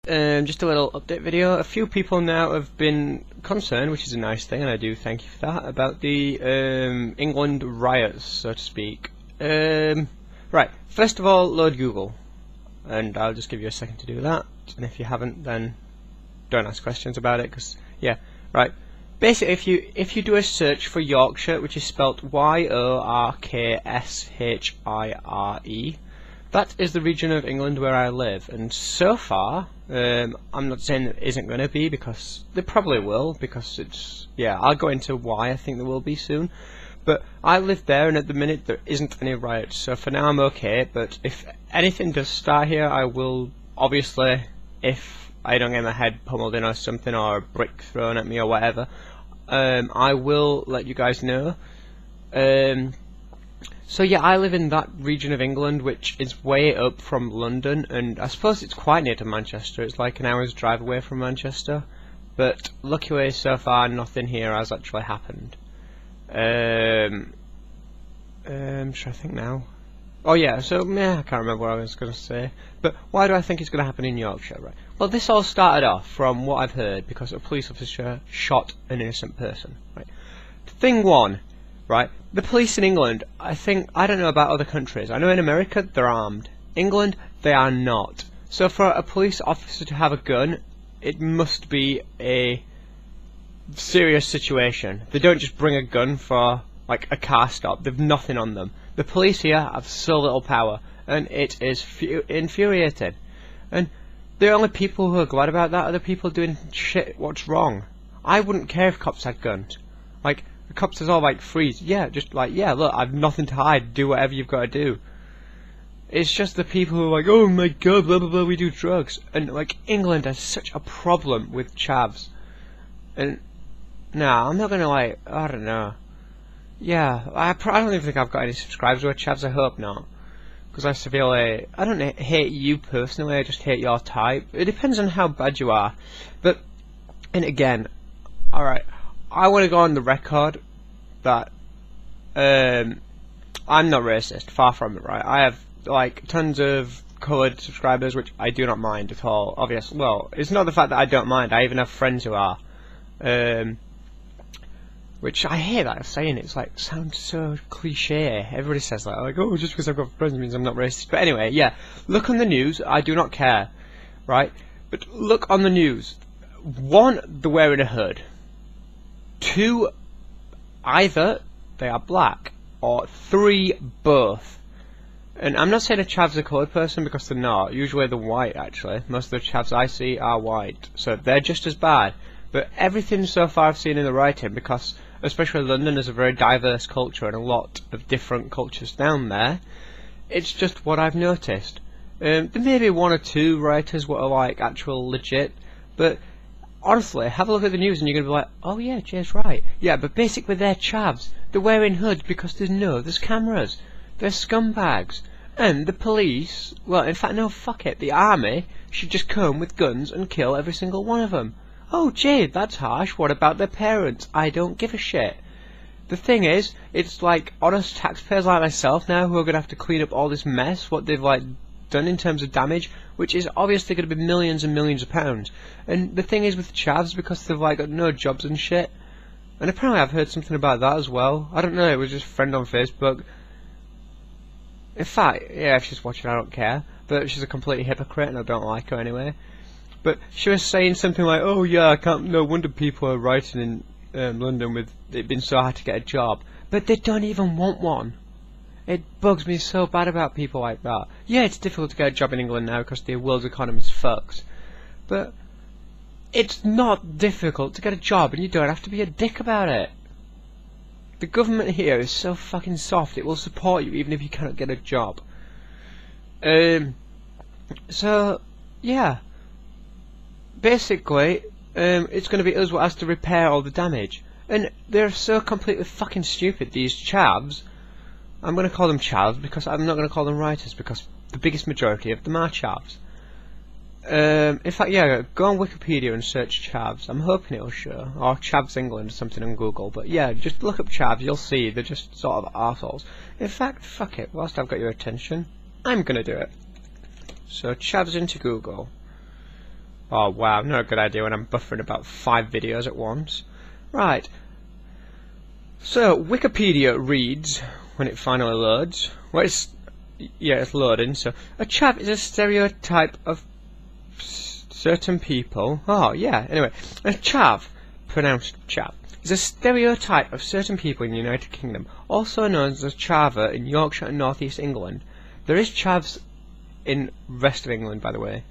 just a little update video. A few people now have been concerned, which is a nice thing, and I do thank you for that, about the England riots, so to speak. Right, first of all, load Google, and I'll just give you a second to do that, and if you haven't, then don't ask questions about it, because, yeah, right. Basically, if you do a search for Yorkshire, which is spelt Y-O-R-K-S-H-I-R-E, that is the region of England where I live, and so far, I'm not saying it isn't going to be, because they probably will, because it's, yeah, I'll go into why I think there will be soon, but I live there, and at the minute there isn't any riots, so for now I'm okay, but if anything does start here, I will, obviously, if I don't get my head pummeled in or something, or a brick thrown at me or whatever, I will let you guys know. So yeah, I live in that region of England, which is way up from London, and I suppose it's quite near to Manchester. It's like an hour's drive away from Manchester, but luckily so far nothing here has actually happened. Should I think now? Oh yeah, so I can't remember what I was going to say. But why do I think it's going to happen in Yorkshire? Right. Well, this all started off from what I've heard because a police officer shot an innocent person. Right. Thing one. Right, the police in England, I don't know about other countries. I know in America they're armed. England, they are not. So for a police officer to have a gun, it must be a serious situation. They don't just bring a gun for like a car stop. They've nothing on them. The police here have so little power, and it is infuriating. And the only people who are glad about that are the people doing shit what's wrong. I wouldn't care if cops had guns. Like, the cops is all like, freeze, yeah, just like, yeah, look, I've nothing to hide, do whatever you've got to do. It's just the people who are like, oh my god, blah blah blah, we do drugs. And like, England has such a problem with chavs. And, nah, I'm not gonna like, I don't know. Yeah, I don't even think I've got any subscribers who are chavs, I hope not. Because I severely, I don't hate you personally, I just hate your type. It depends on how bad you are. But, and again, alright, I want to go on the record that I'm not racist, far from it, right? I have like tons of coloured subscribers, which I do not mind at all. Obviously, well, it's not the fact that I don't mind. I even have friends who are, which I hate that saying. It's like sounds so cliche. Everybody says that, like, oh, just because I've got friends means I'm not racist. But anyway, yeah, look on the news. I do not care, right? But look on the news. One, they're wearing a hood. Two, either they are black, or three, both. And I'm not saying a chav's a coloured person because they're not. Usually they're white, actually. Most of the chavs I see are white, so they're just as bad. But everything so far I've seen in the writing, because especially London is a very diverse culture and a lot of different cultures down there, it's just what I've noticed. There may be one or two writers what are like actual legit, but honestly, have a look at the news and you're going to be like, oh yeah, Jay's right. Yeah, but basically they're chavs. They're wearing hoods because there's cameras. They're scumbags. And the police, well, in fact, no, fuck it. The army should just come with guns and kill every single one of them. Oh, Jay, that's harsh. What about their parents? I don't give a shit. The thing is, it's like honest taxpayers like myself now who are going to have to clean up all this mess, what they've like done in terms of damage, which is obviously going to be millions and millions of pounds. And the thing is with the chavs, because they've like got no jobs and shit, and apparently I've heard something about that as well. I don't know, it was just a friend on Facebook. In fact, yeah, if she's watching I don't care, but she's a complete hypocrite and I don't like her anyway. But she was saying something like, oh yeah, no wonder people are writing in London with it being so hard to get a job. But they don't even want one. It bugs me so bad about people like that. Yeah, it's difficult to get a job in England now because the world's economy's fucked. But it's not difficult to get a job and you don't have to be a dick about it. The government here is so fucking soft, it will support you even if you cannot get a job. So, yeah. Basically, it's going to be us what has to repair all the damage. And they're so completely fucking stupid, these chavs. I'm going to call them chavs because I'm not going to call them writers because the biggest majority of them are chavs. In fact, yeah, go on Wikipedia and search chavs. I'm hoping it'll show. Or Chavs England or something on Google. But yeah, just look up chavs, you'll see. They're just sort of arseholes. In fact, fuck it. Whilst I've got your attention, I'm going to do it. So, chavs into Google. Oh wow, not a good idea when I'm buffering about 5 videos at once. Right. So, Wikipedia reads, when it finally loads, well it's loading, so, a chav is a stereotype of certain people. Oh yeah, anyway, a chav, pronounced chav, is a stereotype of certain people in the United Kingdom, also known as a chava in Yorkshire and North East England. There is chavs in rest of England, by the way.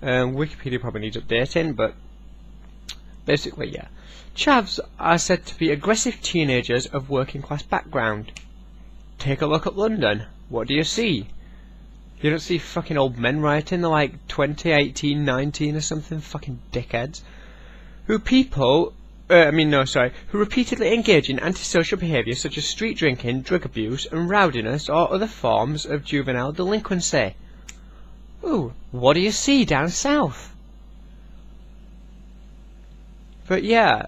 Wikipedia probably needs updating, but basically, yeah. Chavs are said to be aggressive teenagers of working class background. Take a look at London. What do you see? You don't see fucking old men rioting. They're like 20, 18, 19 or something. Fucking dickheads. Who repeatedly engage in antisocial behaviour such as street drinking, drug abuse, and rowdiness or other forms of juvenile delinquency. Ooh, what do you see down south? But yeah,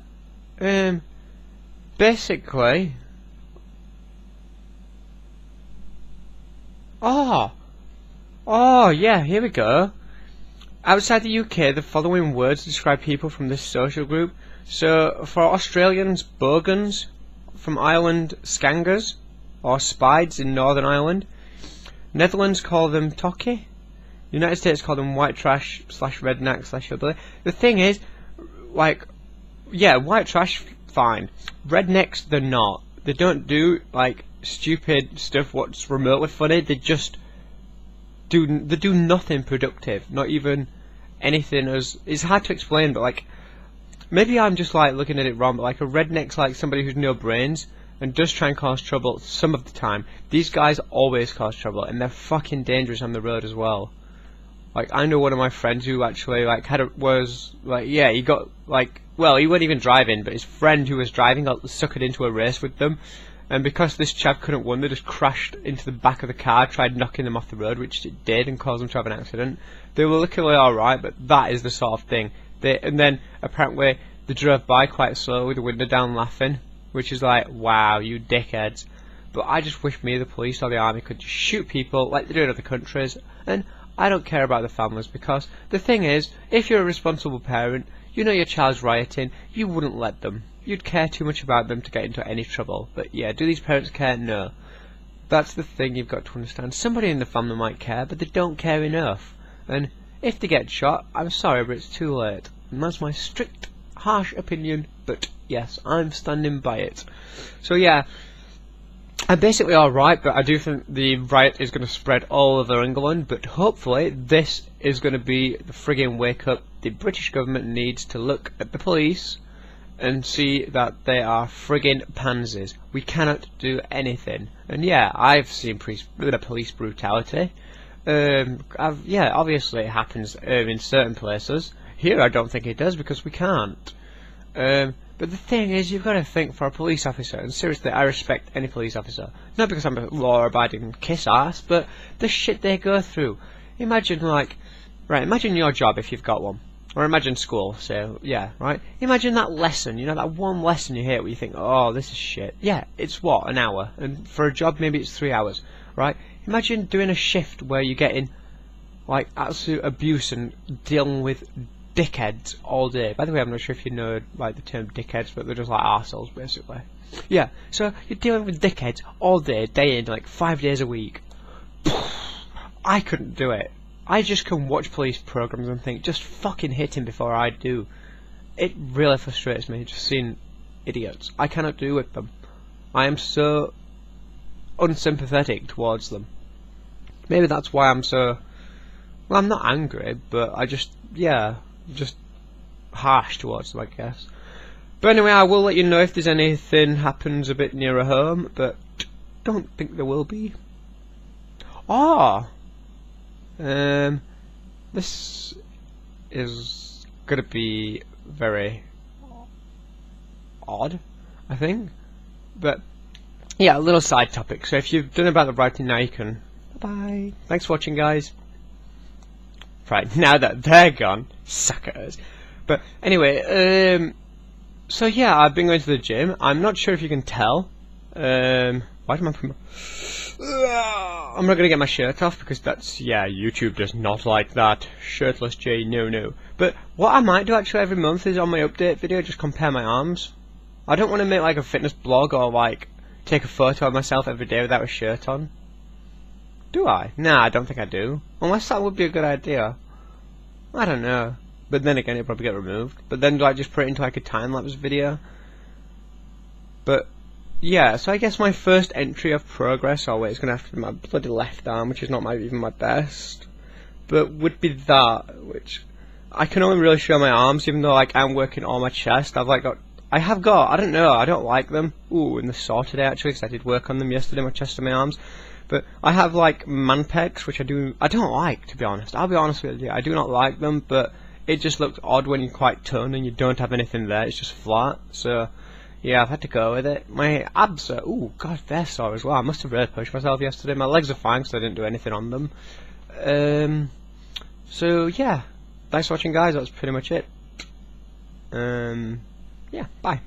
basically, oh yeah, here we go. Outside the UK, the following words describe people from this social group. So, for Australians, bogans; from Ireland, skangers, or spides in Northern Ireland. Netherlands call them tokkie. United States call them white trash / redneck / hillbilly. The thing is, like, yeah, white trash, fine. Rednecks, they're not. They don't do, like, stupid stuff what's remotely funny. They just do nothing productive. Not even anything as... It's hard to explain, but, like, maybe I'm just, like, looking at it wrong, but, like, a redneck's like somebody who's no brains and does try and cause trouble some of the time. These guys always cause trouble, and they're fucking dangerous on the road as well. Like, I know one of my friends who actually, like, he got, like, well, he wasn't even driving, but his friend who was driving got suckered into a race with them, and because this chap couldn't win, they just crashed into the back of the car, tried knocking them off the road, which it did, and caused them to have an accident. They were luckily alright, but that is the sort of thing. And then, apparently, they drove by quite slowly with the window down laughing, which is like, wow, you dickheads. But I just wish me, the police or the army, could just shoot people like they do in other countries, and I don't care about the families, because the thing is, if you're a responsible parent, you know your child's rioting, you wouldn't let them. You'd care too much about them to get into any trouble. But yeah, do these parents care? No. That's the thing you've got to understand. Somebody in the family might care, but they don't care enough. And if they get shot, I'm sorry, but it's too late. And that's my strict, harsh opinion, but yes, I'm standing by it. So yeah, I'm basically alright, but I do think the riot is going to spread all over England, but hopefully this is going to be the friggin' wake up the British government needs to look at the police and see that they are friggin' pansies. We cannot do anything. And yeah, I've seen police brutality. Yeah, obviously it happens in certain places. Here I don't think it does, because we can't. But the thing is, you've got to think, for a police officer, and seriously, I respect any police officer, not because I'm a law-abiding kiss-ass, but the shit they go through. Imagine, like, imagine your job if you've got one, or imagine school, so, yeah, right? Imagine that lesson, you know, that one lesson you hear where you think, oh, this is shit. Yeah, it's what, an hour, and for a job maybe it's 3 hours, right? Imagine doing a shift where you're getting, like, absolute abuse and dealing with dickheads all day. By the way, I'm not sure if you know, like, the term dickheads, but they're just like arseholes, basically. Yeah, so you're dealing with dickheads all day, day in, like 5 days a week. I couldn't do it. I just can watch police programs and think, just fucking hit him before I do. It really frustrates me just seeing idiots. I cannot do with them. I am so unsympathetic towards them. Maybe that's why I'm so... Well, I'm not angry, but I just... yeah... just harsh towards them, I guess. But anyway, I will let you know if there's anything happens a bit nearer home, but don't think there will be. This is gonna be very odd, I think. But yeah, a little side topic. So if you've done about the writing now, you can. Bye. Thanks for watching, guys. Right, now that they're gone, suckers. But anyway, so yeah, I've been going to the gym. I'm not sure if you can tell. Why am I... I'm not going to get my shirt off, because that's... yeah, YouTube does not like that. Shirtless J, no, no. But what I might do actually every month is on my update video just compare my arms. I don't want to make like a fitness blog or like take a photo of myself every day without a shirt on. Do I? Nah, I don't think I do. Unless that would be a good idea. I don't know. But then again, it'll probably get removed. But then do I just put it into like a time-lapse video? But yeah, so I guess my first entry of progress, oh wait, it's going to have to be my bloody left arm, which is not even my best. But would be that, which I can only really show my arms, even though like I'm working on my chest. I don't know, I don't like them. Ooh, and they're sore today actually, because I did work on them yesterday, my chest and my arms. But I have like man pecs, which I don't like, to be honest. I'll be honest with you, I do not like them, but it just looks odd when you're quite toned and you don't have anything there, it's just flat. So yeah, I've had to go with it. My abs are, ooh, god, they're sore as well. I must have really pushed myself yesterday. My legs are fine because I didn't do anything on them. So yeah, thanks for watching guys, that's pretty much it. Yeah, bye.